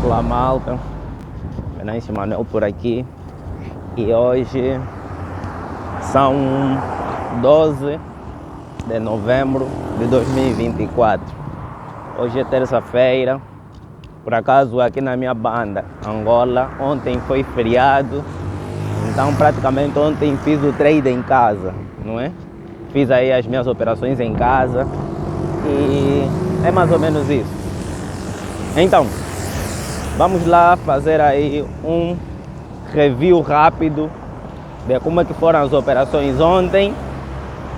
Olá malta, Venâncio Manuel por aqui e hoje são 12 de novembro de 2024. Hoje é terça-feira, por acaso aqui na minha banda, Angola, ontem foi feriado, então praticamente ontem fiz o trade em casa, não é? Fiz aí as minhas operações em casa e é mais ou menos isso. Então, vamos lá fazer aí um review rápido de como é que foram as operações ontem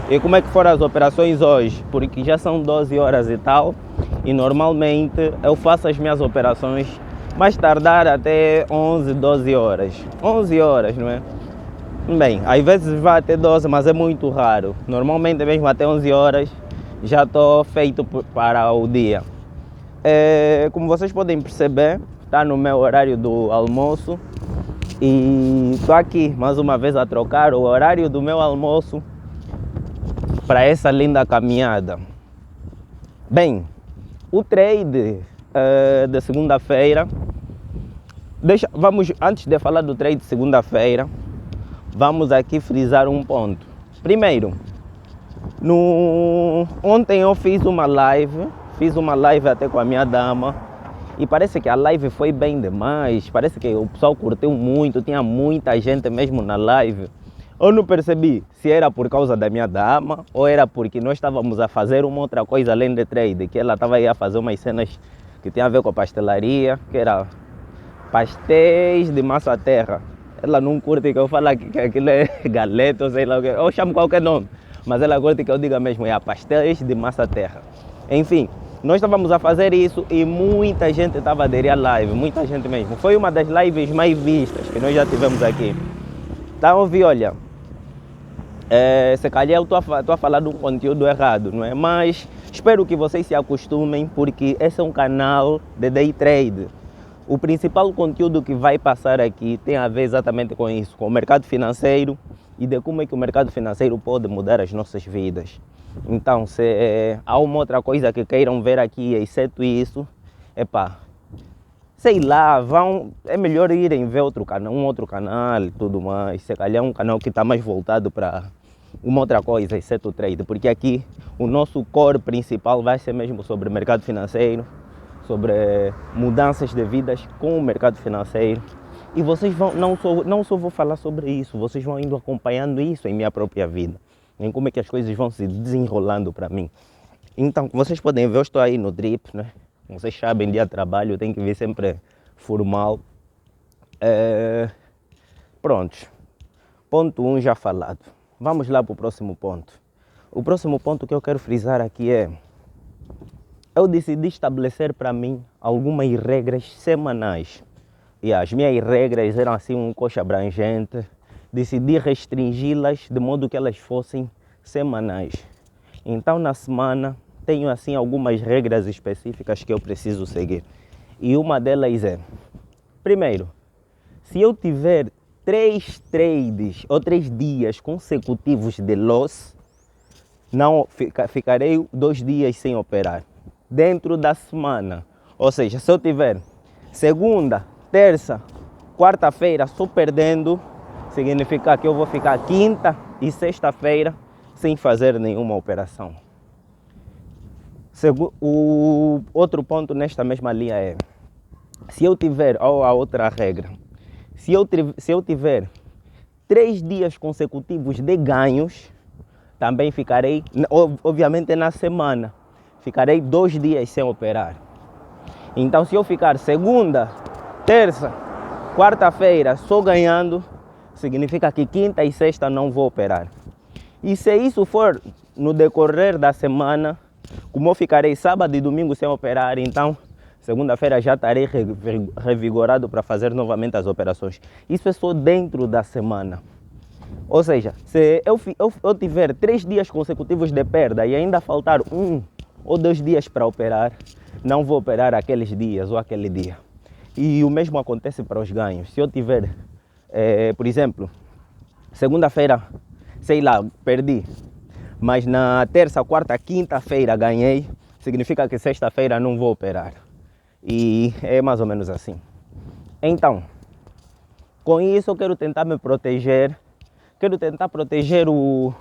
e como é que foram as operações hoje, porque já são 12 horas e tal e normalmente eu faço as minhas operações mais tardar até 11, 12 horas. 11 horas, não é? Bem, às vezes vai até 12, mas é muito raro. Normalmente mesmo até 11 horas já estou feito para o dia. Como vocês podem perceber, está no meu horário do almoço e estou aqui mais uma vez a trocar o horário do meu almoço para essa linda caminhada. Bem, o trade de segunda-feira, antes de falar do trade de segunda-feira, vamos aqui frisar um ponto. Primeiro, ontem eu fiz uma live até com a minha dama e parece que a live foi bem demais, parece que o pessoal curtiu muito, tinha muita gente mesmo na live. Eu não percebi se era por causa da minha dama ou era porque nós estávamos a fazer uma outra coisa além de trade, que ela estava aí a fazer umas cenas que tinha a ver com a pastelaria, que era pastéis de massa terra. Ela não curte que eu fale que aquilo é galeta ou sei lá o que, eu chamo qualquer nome, mas ela curte que eu diga mesmo, é pastéis de massa terra. Enfim, nós estávamos a fazer isso e muita gente estava a aderir à live, muita gente mesmo. Foi uma das lives mais vistas que nós já tivemos aqui. Tá a ouvir, olha, se calhar eu estou a falar de um conteúdo errado, não é? Mas espero que vocês se acostumem, porque esse é um canal de day trade. O principal conteúdo que vai passar aqui tem a ver exatamente com isso, com o mercado financeiro e de como é que o mercado financeiro pode mudar as nossas vidas. Então, se há uma outra coisa que queiram ver aqui, exceto isso, sei lá, é melhor irem ver um outro canal e tudo mais. Se calhar um canal que está mais voltado para uma outra coisa, exceto o trade, porque aqui o nosso core principal vai ser mesmo sobre mercado financeiro, sobre mudanças de vidas com o mercado financeiro. E vocês não só vou falar sobre isso, vocês vão indo acompanhando isso em minha própria vida, em como é que as coisas vão se desenrolando para mim. Então, vocês podem ver, eu estou aí no drip, né? Vocês sabem, dia de trabalho tem que vir sempre formal. Prontos, ponto 1 já falado. Vamos lá para o próximo ponto. O próximo ponto que eu quero frisar aqui é: eu decidi estabelecer para mim algumas regras semanais. E as minhas regras eram assim um coxa abrangente. Decidi restringi-las de modo que elas fossem semanais. Então na semana tenho assim algumas regras específicas que eu preciso seguir. E uma delas é: primeiro, se eu tiver 3 trades ou 3 dias consecutivos de loss, não ficarei 2 dias sem operar dentro da semana. Ou seja, se eu tiver segunda, terça, quarta-feira só perdendo, significa que eu vou ficar quinta e sexta-feira sem fazer nenhuma operação. O outro ponto nesta mesma linha é: se eu tiver, ou a outra regra, se eu tiver 3 dias consecutivos de ganhos, também ficarei, obviamente na semana, ficarei 2 dias sem operar. Então se eu ficar segunda, terça, quarta-feira só ganhando, significa que quinta e sexta não vou operar. E se isso for no decorrer da semana, como eu ficarei sábado e domingo sem operar, então segunda-feira já estarei revigorado para fazer novamente as operações. Isso é só dentro da semana. Ou seja, se eu tiver 3 dias consecutivos de perda e ainda faltar 1 ou 2 dias para operar, não vou operar aqueles dias ou aquele dia. E o mesmo acontece para os ganhos. Se eu tiver, por exemplo, segunda-feira, sei lá, perdi, mas na terça, quarta, quinta-feira ganhei, significa que sexta-feira não vou operar. E é mais ou menos assim. Então, com isso eu quero tentar me proteger, quero tentar proteger o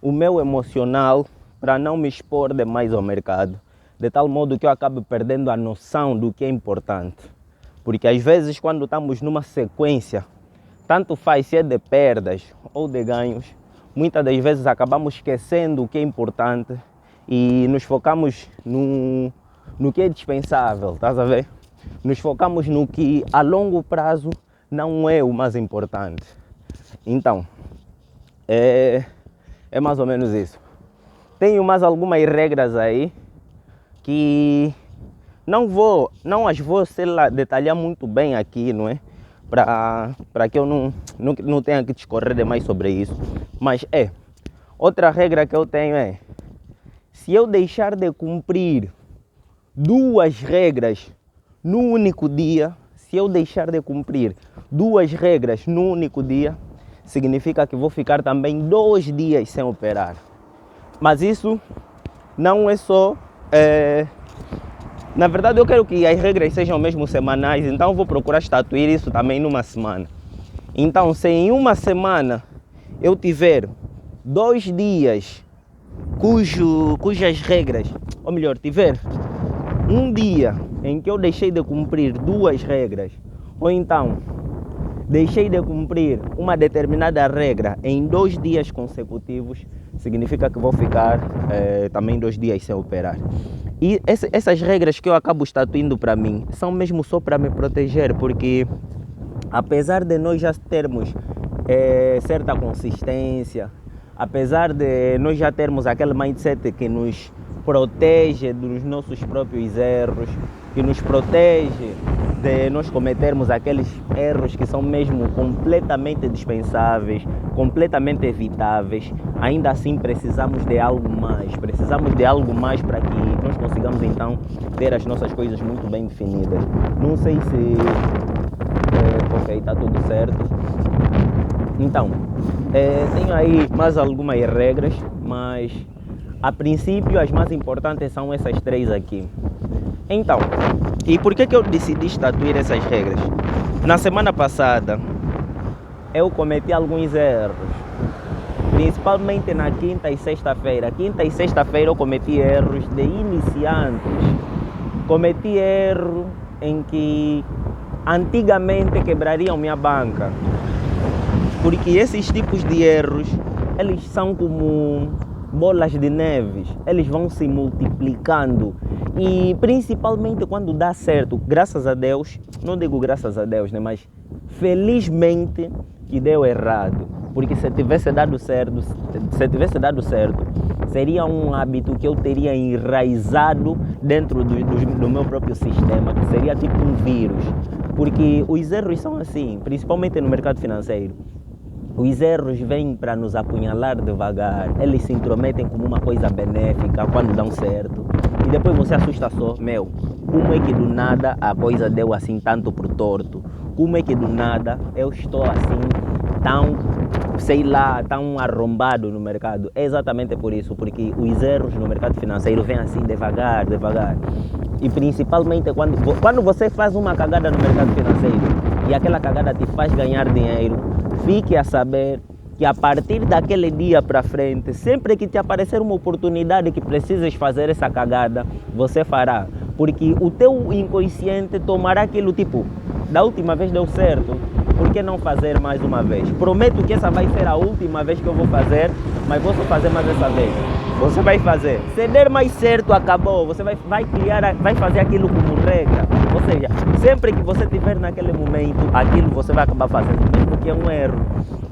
meu emocional para não me expor demais ao mercado, de tal modo que eu acabe perdendo a noção do que é importante. Porque às vezes quando estamos numa sequência, tanto faz se é de perdas ou de ganhos, muitas das vezes acabamos esquecendo o que é importante e nos focamos no que é dispensável, estás a ver? Nos focamos no que a longo prazo não é o mais importante. Então, é mais ou menos isso. Tenho mais algumas regras aí que não as vou detalhar muito bem aqui, não é? Para que eu não tenha que discorrer demais sobre isso. Mas outra regra que eu tenho é, se eu deixar de cumprir 2 regras no único dia, se eu deixar de cumprir 2 regras no único dia, significa que vou ficar também 2 dias sem operar. Mas isso não é só... Na verdade eu quero que as regras sejam mesmo semanais, então eu vou procurar estatuir isso também numa semana. Então, se em uma semana eu tiver 2 dias cujas regras, ou melhor, tiver um dia em que eu deixei de cumprir 2 regras, ou então deixei de cumprir uma determinada regra em 2 dias consecutivos, significa que vou ficar também 2 dias sem operar. E essas regras que eu acabo estatuindo para mim são mesmo só para me proteger, porque apesar de nós já termos certa consistência, apesar de nós já termos aquele mindset que nos protege dos nossos próprios erros, que nos protege de nós cometermos aqueles erros que são mesmo completamente dispensáveis, completamente evitáveis, ainda assim precisamos de algo mais. Precisamos de algo mais para que nós consigamos então ter as nossas coisas muito bem definidas. Não sei se... ok, está tudo certo. Então, tenho aí mais algumas regras, mas a princípio as mais importantes são essas 3 aqui. Então, e por que eu decidi estatuir essas regras? Na semana passada eu cometi alguns erros, principalmente na quinta e sexta-feira. Quinta e sexta-feira eu cometi erros de iniciantes. Cometi erro em que antigamente quebrariam minha banca. Porque esses tipos de erros, eles são como bolas de neve, eles vão se multiplicando. E principalmente quando dá certo, graças a Deus, não digo graças a Deus, né, mas felizmente que deu errado. Porque se tivesse dado certo, seria um hábito que eu teria enraizado dentro do meu próprio sistema, que seria tipo um vírus. Porque os erros são assim, principalmente no mercado financeiro. Os erros vêm para nos apunhalar devagar, eles se intrometem como uma coisa benéfica quando dão certo. E depois você assusta só, como é que do nada a coisa deu assim tanto pro torto? Como é que do nada eu estou assim tão arrombado no mercado? É exatamente por isso, porque os erros no mercado financeiro vêm assim devagar. E principalmente quando você faz uma cagada no mercado financeiro e aquela cagada te faz ganhar dinheiro, fique a saber que a partir daquele dia para frente, sempre que te aparecer uma oportunidade que precisas fazer essa cagada, você fará. Porque o teu inconsciente tomará aquilo tipo, da última vez deu certo, por que não fazer mais uma vez? Prometo que essa vai ser a última vez que eu vou fazer, mas vou só fazer mais essa vez. Você vai fazer. Se der mais certo, acabou. Você vai fazer aquilo como regra. Ou seja, sempre que você estiver naquele momento, aquilo você vai acabar fazendo, mesmo que é um erro.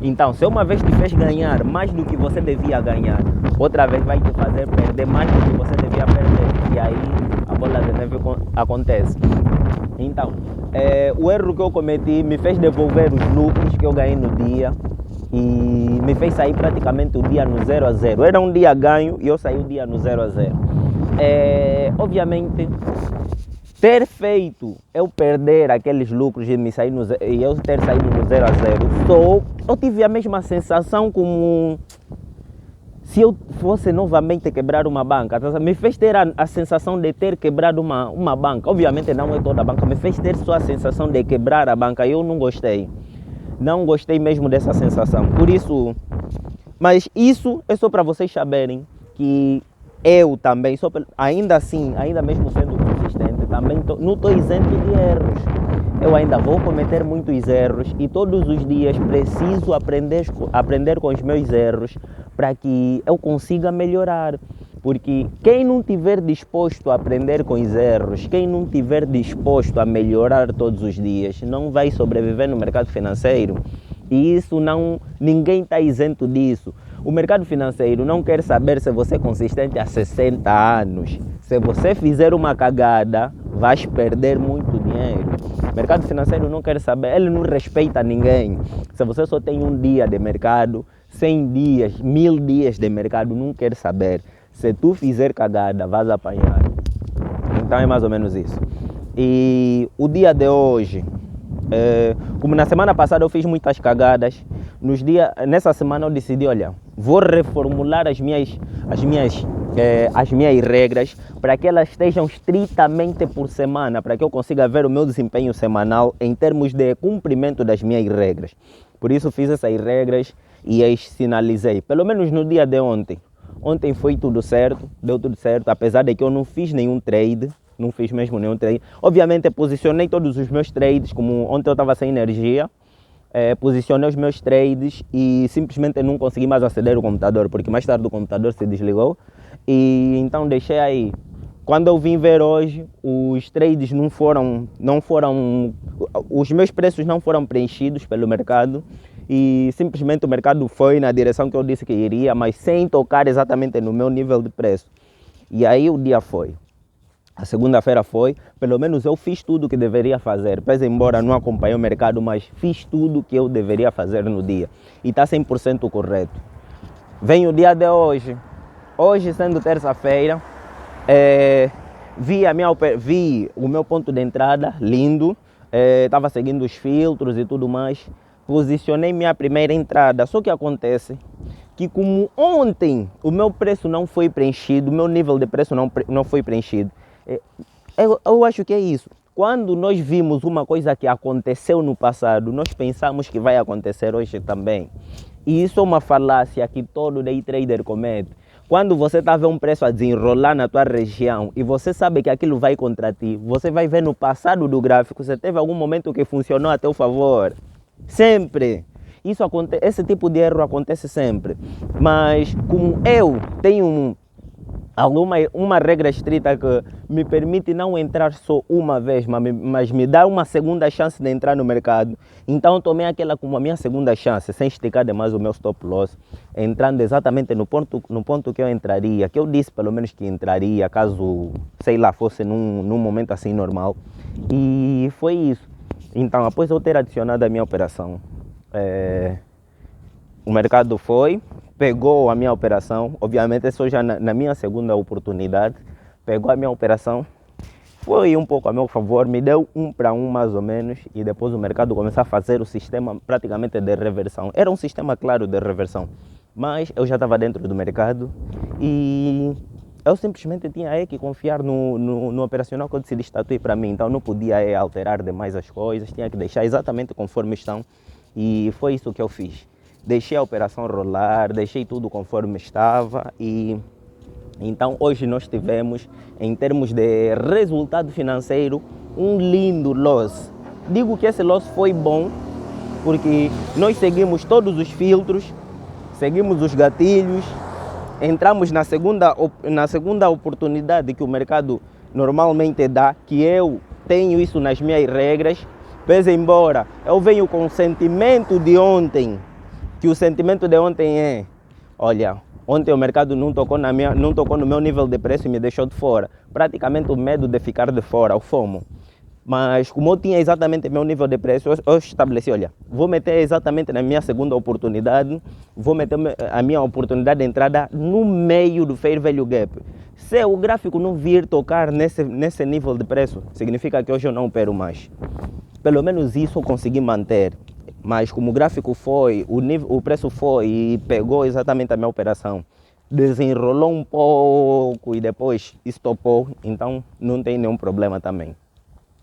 Então, se uma vez te fez ganhar mais do que você devia ganhar, outra vez vai te fazer perder mais do que você devia perder. E aí a bola de neve acontece. Então, o erro que eu cometi me fez devolver os lucros que eu ganhei no dia e me fez sair praticamente o dia no 0 a 0. Era um dia ganho e eu saí o dia no 0 a 0. Obviamente, ter feito eu perder aqueles lucros e eu ter saído no 0 a 0, eu tive a mesma sensação como se eu fosse novamente quebrar uma banca, me fez ter a sensação de ter quebrado uma banca. Obviamente não é toda a banca, me fez ter só a sensação de quebrar a banca. Eu não gostei. Não gostei mesmo dessa sensação. Por isso, mas isso é só para vocês saberem que eu também, ainda assim, ainda mesmo sendo consistente, também não estou isento de erros. Eu ainda vou cometer muitos erros e todos os dias preciso aprender com os meus erros para que eu consiga melhorar. Porque quem não estiver disposto a aprender com os erros, quem não estiver disposto a melhorar todos os dias, não vai sobreviver no mercado financeiro. E isso ninguém está isento disso. O mercado financeiro não quer saber se você é consistente há 60 anos. Se você fizer uma cagada, vais perder muito dinheiro. O mercado financeiro não quer saber, ele não respeita ninguém. Se você só tem um dia de mercado, 100 dias, 1000 dias de mercado, não quer saber. Se tu fizer cagada, vais apanhar. Então é mais ou menos isso. E o dia de hoje, como na semana passada eu fiz muitas cagadas, nessa semana eu decidi, olha, vou reformular as minhas regras para que elas estejam estritamente por semana, para que eu consiga ver o meu desempenho semanal em termos de cumprimento das minhas regras. Por isso fiz essas regras e as sinalizei, pelo menos no dia de ontem. Ontem foi tudo certo, deu tudo certo, apesar de que eu não fiz nenhum trade, não fiz mesmo nenhum trade. Obviamente posicionei todos os meus trades, como ontem eu estava sem energia, posicionei os meus trades e simplesmente não consegui mais aceder ao computador, porque mais tarde o computador se desligou e então deixei aí. Quando eu vim ver hoje, os trades os meus preços não foram preenchidos pelo mercado e simplesmente o mercado foi na direção que eu disse que iria, mas sem tocar exatamente no meu nível de preço. E aí o dia foi. A segunda-feira foi, pelo menos eu fiz tudo o que deveria fazer, pese embora não acompanhei o mercado, mas fiz tudo o que eu deveria fazer no dia. E está 100% correto. Vem o dia de hoje. Hoje, sendo terça-feira, vi o meu ponto de entrada, lindo. Estava seguindo os filtros e tudo mais. Posicionei minha primeira entrada, só que acontece que como ontem o meu preço não foi preenchido, o meu nível de preço não foi preenchido, eu acho que é isso. Quando nós vimos uma coisa que aconteceu no passado, nós pensamos que vai acontecer hoje também. E isso é uma falácia que todo day trader comete. Quando você está vendo um preço a desenrolar na tua região e você sabe que aquilo vai contra ti, você vai ver no passado do gráfico, você teve algum momento que funcionou a teu favor. Sempre. Esse tipo de erro acontece sempre. Mas como eu tenho uma regra estrita que me permite não entrar só uma vez, mas me dá uma segunda chance de entrar no mercado, então tomei aquela como a minha segunda chance, sem esticar demais o meu stop loss, entrando exatamente no ponto que eu entraria, que eu disse pelo menos que entraria, caso, sei lá, fosse num momento assim normal. E foi isso. Então, após eu ter adicionado a minha operação, o mercado pegou a minha operação, obviamente isso já na minha segunda oportunidade, pegou a minha operação, foi um pouco a meu favor, me deu 1 para 1 mais ou menos, e depois o mercado começou a fazer o sistema praticamente de reversão. Era um sistema claro de reversão, mas eu já estava dentro do mercado e eu simplesmente tinha que confiar no operacional que eu decidi estatuir para mim, então não podia alterar demais as coisas, tinha que deixar exatamente conforme estão, e foi isso que eu fiz. Deixei a operação rolar, deixei tudo conforme estava e então hoje nós tivemos, em termos de resultado financeiro, um lindo loss. Digo que esse loss foi bom porque nós seguimos todos os filtros, seguimos os gatilhos, entramos na segunda oportunidade que o mercado normalmente dá, que eu tenho isso nas minhas regras, pese embora eu venho com o sentimento de ontem, que o sentimento de ontem é, olha, ontem o mercado não tocou no meu nível de preço e me deixou de fora. Praticamente o medo de ficar de fora, o FOMO. Mas como eu tinha exatamente meu nível de preço, eu estabeleci, olha, vou meter exatamente na minha segunda oportunidade, vou meter a minha oportunidade de entrada no meio do Fair Value Gap. Se o gráfico não vir tocar nesse nível de preço, significa que hoje eu não opero mais. Pelo menos isso eu consegui manter. Mas como o gráfico foi, o preço foi e pegou exatamente a minha operação, desenrolou um pouco e depois estopou, então não tem nenhum problema também.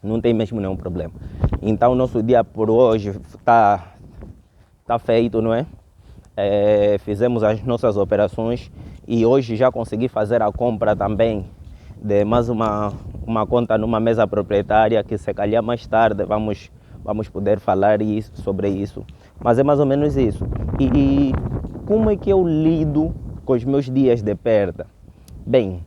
Não tem mesmo nenhum problema. Então nosso dia por hoje tá feito, não é? Fizemos as nossas operações e hoje já consegui fazer a compra também de mais uma conta numa mesa proprietária, que se calhar mais tarde vamos poder falar sobre isso. Mas é mais ou menos isso. E como é que eu lido com os meus dias de perda? Bem,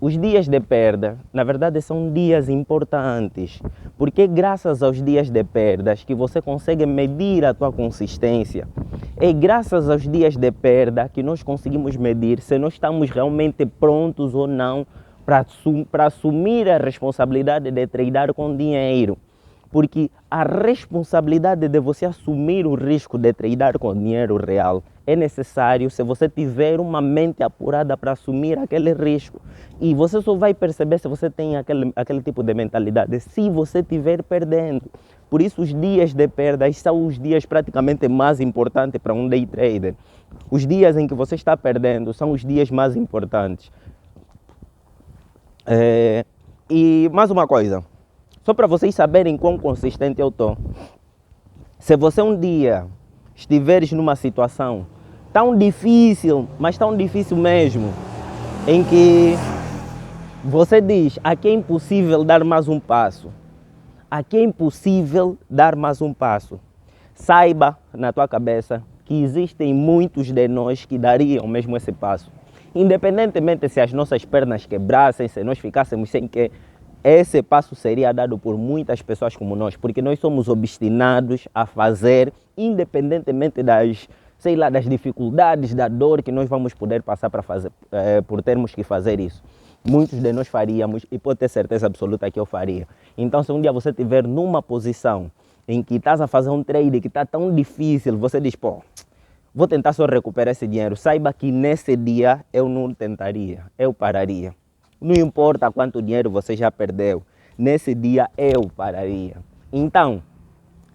os dias de perda, na verdade, são dias importantes, porque é graças aos dias de perdas que você consegue medir a tua consistência. É graças aos dias de perda que nós conseguimos medir se nós estamos realmente prontos ou não para assumir a responsabilidade de tradar com dinheiro. Porque a responsabilidade de você assumir o risco de tradar com dinheiro real é necessário se você tiver uma mente apurada para assumir aquele risco. E você só vai perceber se você tem aquele tipo de mentalidade se você estiver perdendo. Por isso os dias de perda são os dias praticamente mais importantes para um day trader. Os dias em que você está perdendo são os dias mais importantes. E mais uma coisa, só para vocês saberem quão consistente eu estou. Se você um dia estiveres numa situação tão difícil, mas tão difícil mesmo, em que você diz, aqui é impossível dar mais um passo. Aqui é impossível dar mais um passo. Saiba na tua cabeça que existem muitos de nós que dariam mesmo esse passo. Independentemente se as nossas pernas quebrassem, se nós ficássemos sem que, esse passo seria dado por muitas pessoas como nós, porque nós somos obstinados a fazer, independentemente das dificuldades, da dor que nós vamos poder passar para fazer, por termos que fazer isso. Muitos de nós faríamos e pode ter certeza absoluta que eu faria. Então, se um dia você estiver numa posição em que estás a fazer um trade que está tão difícil, você diz, pô, vou tentar só recuperar esse dinheiro. Saiba que nesse dia eu não tentaria, eu pararia. Não importa quanto dinheiro você já perdeu, nesse dia eu pararia. Então,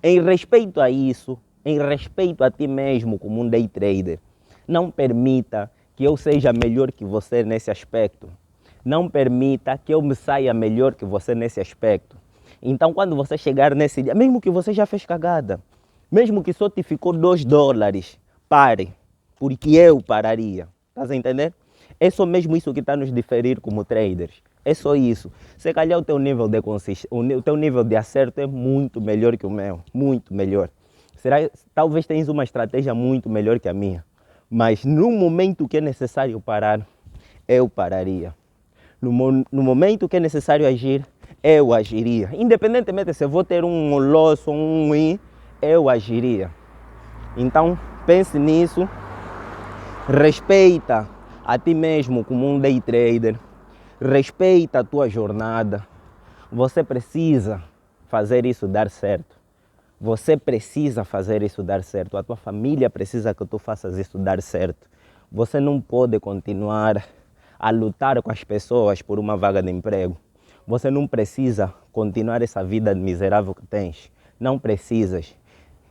em respeito a isso, em respeito a ti mesmo como um day trader, não permita que eu seja melhor que você nesse aspecto. Não permita que eu me saia melhor que você nesse aspecto. Então, quando você chegar nesse dia, mesmo que você já fez cagada, mesmo que só te ficou $2, pare, porque eu pararia. Estás a entender? É só mesmo isso que está nos diferir como traders. É só isso. Se calhar o teu nível de o teu nível de acerto é muito melhor que o meu, muito melhor. Talvez tenhas uma estratégia muito melhor que a minha, mas no momento que é necessário parar, eu pararia. No momento que é necessário agir, eu agiria. Independentemente se eu vou ter um loss ou um win, eu agiria. Então, pense nisso. Respeita a ti mesmo como um day trader. Respeita a tua jornada. Você precisa fazer isso dar certo. Você precisa fazer isso dar certo. A tua família precisa que tu faças isso dar certo. Você não pode continuar a lutar com as pessoas por uma vaga de emprego. Você não precisa continuar essa vida miserável que tens. Não precisas.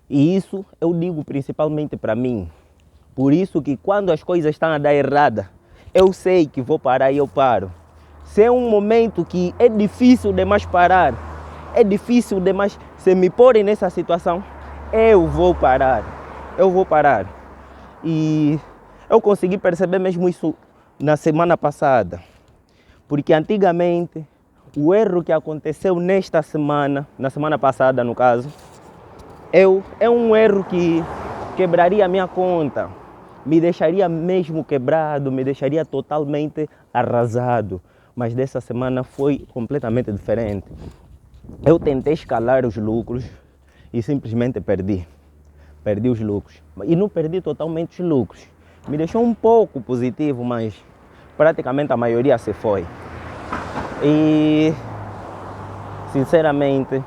E isso eu digo principalmente para mim. Por isso que quando as coisas estão a dar errada, eu sei que vou parar e eu paro. Se é um momento que é difícil demais parar, é difícil demais, se me porem nessa situação, eu vou parar. Eu vou parar. E eu consegui perceber mesmo isso na semana passada. Porque antigamente, o erro que aconteceu nesta semana, na semana passada no caso, é um erro que quebraria a minha conta. Me deixaria mesmo quebrado, me deixaria totalmente arrasado. Mas dessa semana foi completamente diferente. Eu tentei escalar os lucros e simplesmente perdi. Perdi os lucros. E não perdi totalmente os lucros. Me deixou um pouco positivo, mas praticamente a maioria se foi. E, sinceramente,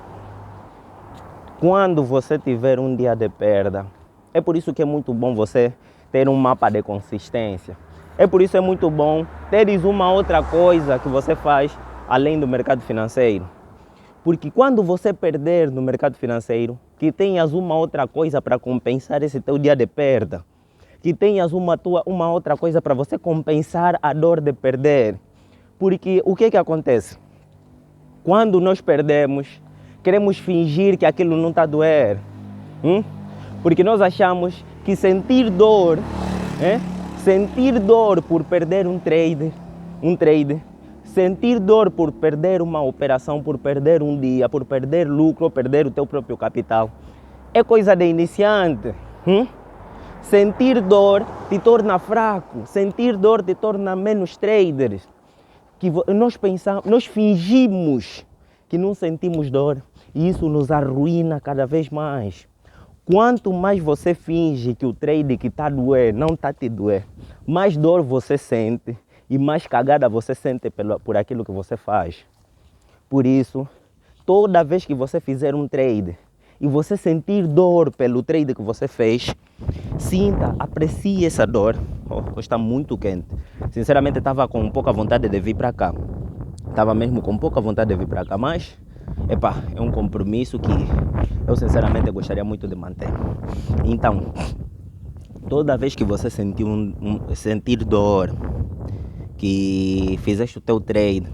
quando você tiver um dia de perda, é por isso que é muito bom você ter um mapa de consistência. É por isso que é muito bom teres uma outra coisa que você faz além do mercado financeiro. Porque quando você perder no mercado financeiro, que tenhas uma outra coisa para compensar esse teu dia de perda. que tenhas uma outra coisa para você compensar a dor de perder. Porque o que acontece? Quando nós perdemos, queremos fingir que aquilo não está a doer. Porque nós achamos que sentir dor por perder um trade, sentir dor por perder uma operação, por perder um dia, por perder lucro, perder o teu próprio capital, é coisa de iniciante. Sentir dor te torna fraco, sentir dor te torna menos traders. Nós fingimos que não sentimos dor e isso nos arruína cada vez mais. Quanto mais você finge que o trade que está a doer não está a te doer, mais dor você sente e mais cagada você sente por aquilo que você faz. Por isso, toda vez que você fizer um trade e você sentir dor pelo trade que você fez, sinta, aprecie essa dor. Hoje está muito quente. Sinceramente, estava com pouca vontade de vir para cá. Estava mesmo com pouca vontade de vir para cá, mas é um compromisso que eu sinceramente gostaria muito de manter. Então, toda vez que você sentir dor, que fizeste o teu trade,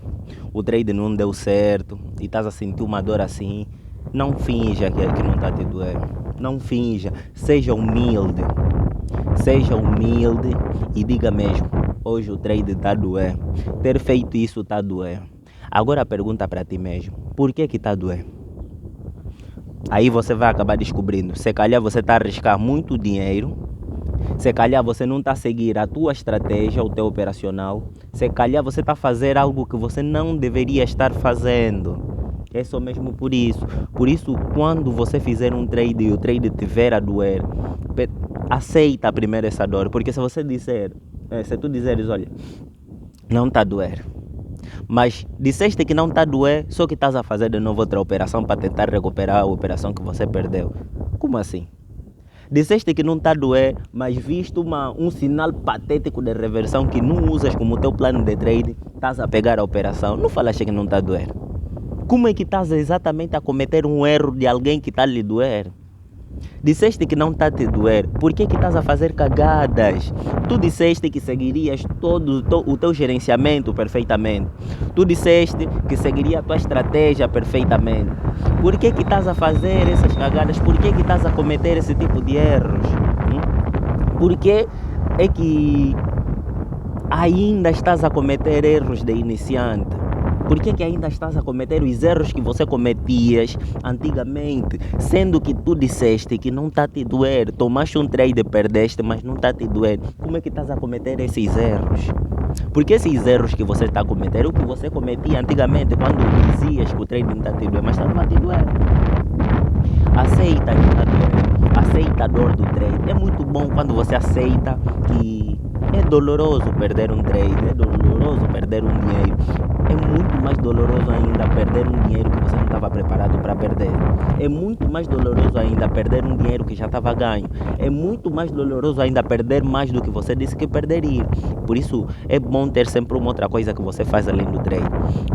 o trade não deu certo e estás a sentir uma dor assim, não finja que não está a te doer. Não finja, seja humilde e diga mesmo, hoje o trade está a doer, ter feito isso está a doer. Agora pergunta para ti mesmo, por que está a doer? Aí você vai acabar descobrindo, se calhar você está a arriscar muito dinheiro, se calhar você não está a seguir a tua estratégia, o teu operacional, se calhar você está a fazer algo que você não deveria estar fazendo. É só mesmo por isso. Por isso, quando você fizer um trade e o trade tiver a doer, aceita primeiro essa dor. Porque se tu disseres, olha, não está a doer, mas disseste que não está a doer, só que estás a fazer de novo outra operação para tentar recuperar a operação que você perdeu. Como assim? Disseste que não está a doer, mas viste um sinal patético de reversão que não usas como teu plano de trade, estás a pegar a operação. Não falaste que não está a doer. Como é que estás exatamente a cometer um erro de alguém que está a lhe doer? Disseste que não está a te doer, por que estás a fazer cagadas? Tu disseste que seguirias todo o teu gerenciamento perfeitamente. Tu disseste que seguiria a tua estratégia perfeitamente. Por que estás a fazer essas cagadas? Por que estás a cometer esse tipo de erros? Por que é que ainda estás a cometer erros de iniciante? Por que ainda estás a cometer os erros que você cometias antigamente? Sendo que tu disseste que não está a te doer. Tomaste um trade e perdeste, mas não está a te doer. Como é que estás a cometer esses erros? Porque esses erros que você está a cometer, o que você cometia antigamente quando dizias que o trade não está a te doer, mas estava a te doer. Aceita que está a doer. Aceita a dor do trade. É muito bom quando você aceita que é doloroso perder um trade, é doloroso perder um dinheiro. É muito mais doloroso ainda perder um dinheiro que você não estava preparado para perder. É muito mais doloroso ainda perder um dinheiro que já estava ganho. É muito mais doloroso ainda perder mais do que você disse que perderia. Por isso é bom ter sempre uma outra coisa que você faz além do trade.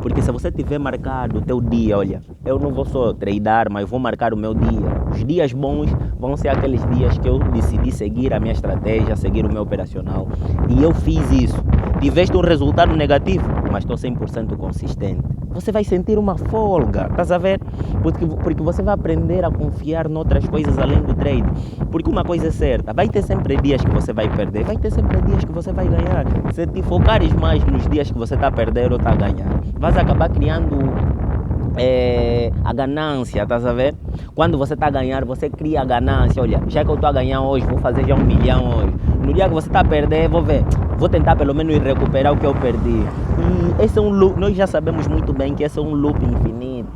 Porque se você tiver marcado o teu dia, olha, eu não vou só tradear, mas vou marcar o meu dia. Os dias bons vão ser aqueles dias que eu decidi seguir a minha estratégia, seguir o meu operacional. E eu fiz isso. Tiveste um resultado negativo, mas estou 100% consistente. Você vai sentir uma folga, estás a ver? Porque você vai aprender a confiar noutras coisas além do trade. Porque uma coisa é certa, vai ter sempre dias que você vai perder, vai ter sempre dias que você vai ganhar. Se te focares mais nos dias que você está a perder ou está a ganhar, vais acabar criando a ganância, estás a ver? Quando você está a ganhar, você cria a ganância. Olha, já que eu estou a ganhar hoje, vou fazer já 1 milhão hoje. No dia que você está a perder, vou tentar pelo menos recuperar o que eu perdi. E esse é um loop, nós já sabemos muito bem que esse é um loop infinito.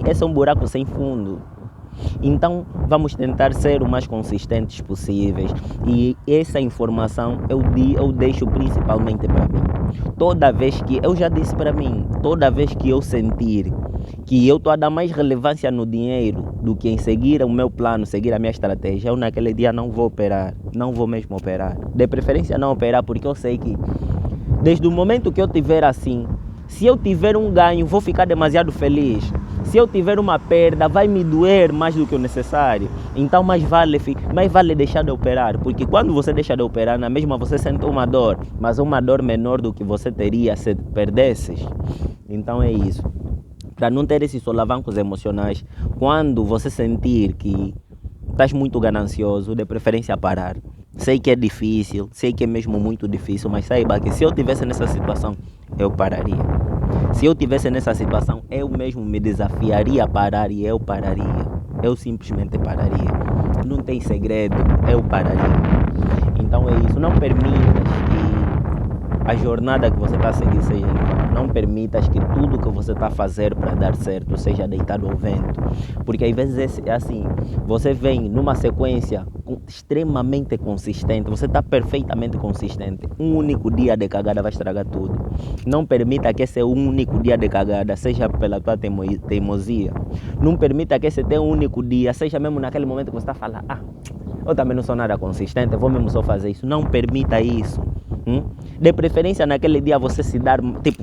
Esse é um buraco sem fundo. Então vamos tentar ser o mais consistentes possíveis. E essa informação eu deixo principalmente para mim. Toda vez que, eu já disse para mim, toda vez que eu sentir que eu estou a dar mais relevância no dinheiro do que em seguir o meu plano, seguir a minha estratégia, eu naquele dia não vou operar, não vou mesmo operar. De preferência não operar, porque eu sei que desde o momento que eu tiver assim, se eu tiver um ganho, vou ficar demasiado feliz. Se eu tiver uma perda, vai me doer mais do que o necessário. Então mais vale deixar de operar, porque quando você deixa de operar, na mesma você sente uma dor, mas uma dor menor do que você teria se perdesses. Então é isso. Para não ter esses solavancos emocionais, quando você sentir que estás muito ganancioso, de preferência parar. Sei que é difícil, sei que é mesmo muito difícil, mas saiba que se eu tivesse nessa situação, eu pararia. Se eu tivesse nessa situação, eu mesmo me desafiaria a parar e eu pararia. Eu simplesmente pararia. Não tem segredo, eu pararia. Então é isso, não permitas que a jornada que você está a seguir seja em vão. Não permitas que tudo que você está a fazer para dar certo seja deitado ao vento. Porque às vezes é assim, você vem numa sequência extremamente consistente, você está perfeitamente consistente. Um único dia de cagada vai estragar tudo. Não permita que esse único dia de cagada seja pela tua teimosia. Não permita que esse teu único dia seja mesmo naquele momento que você está a falar, eu também não sou nada consistente, vou mesmo só fazer isso. Não permita isso. De preferência naquele dia você se dar,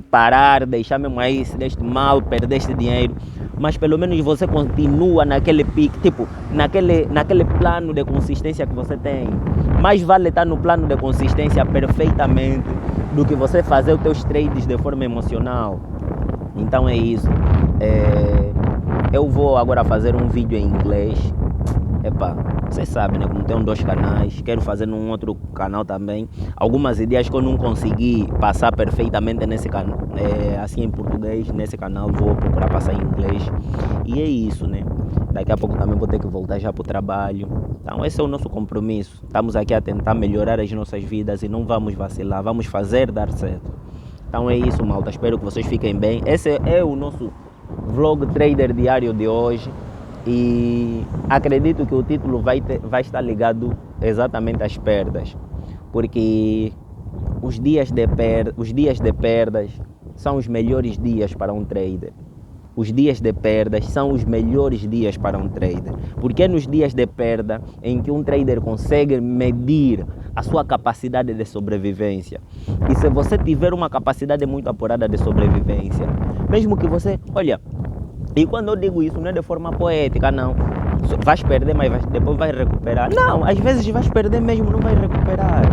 parar, deixar mesmo aí, se deste mal, perdeste dinheiro, mas pelo menos você continua naquele pique, naquele plano de consistência que você tem. Mais vale estar no plano de consistência perfeitamente do que você fazer os teus trades de forma emocional. Então é isso. Eu vou agora fazer um vídeo em inglês. Vocês sabem, né? Como tenho 2 canais, quero fazer num outro canal também. Algumas ideias que eu não consegui passar perfeitamente nesse canal, assim em português, nesse canal vou procurar passar em inglês. E é isso, né? Daqui a pouco também vou ter que voltar já para o trabalho. Então esse é o nosso compromisso. Estamos aqui a tentar melhorar as nossas vidas e não vamos vacilar, vamos fazer dar certo. Então é isso, malta. Espero que vocês fiquem bem. Esse é o nosso vlog trader diário de hoje. E acredito que o título vai estar ligado exatamente às perdas, porque os dias de perdas são os melhores dias para um trader. Os dias de perdas são os melhores dias para um trader, porque é nos dias de perda em que um trader consegue medir a sua capacidade de sobrevivência. E se você tiver uma capacidade muito apurada de sobrevivência, mesmo que você, e quando eu digo isso, não é de forma poética, não. Vais perder, mas depois vais recuperar. Não, às vezes vais perder mesmo, não vais recuperar.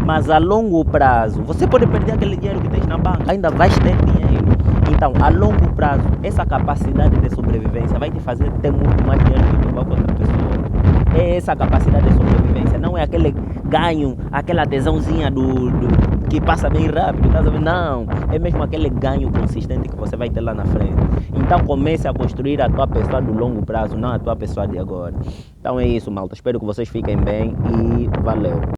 Mas a longo prazo, você pode perder aquele dinheiro que tens na banca, ainda vais ter dinheiro. Então, a longo prazo, essa capacidade de sobrevivência vai te fazer ter muito mais dinheiro do que qualquer outra pessoa. É essa capacidade de sobrevivência, não é aquele ganho, aquela tesãozinha que passa bem rápido, tá sabendo? Não, é mesmo aquele ganho consistente que você vai ter lá na frente. Então comece a construir a tua pessoa do longo prazo, não a tua pessoa de agora. Então é isso, malta. Espero que vocês fiquem bem e valeu.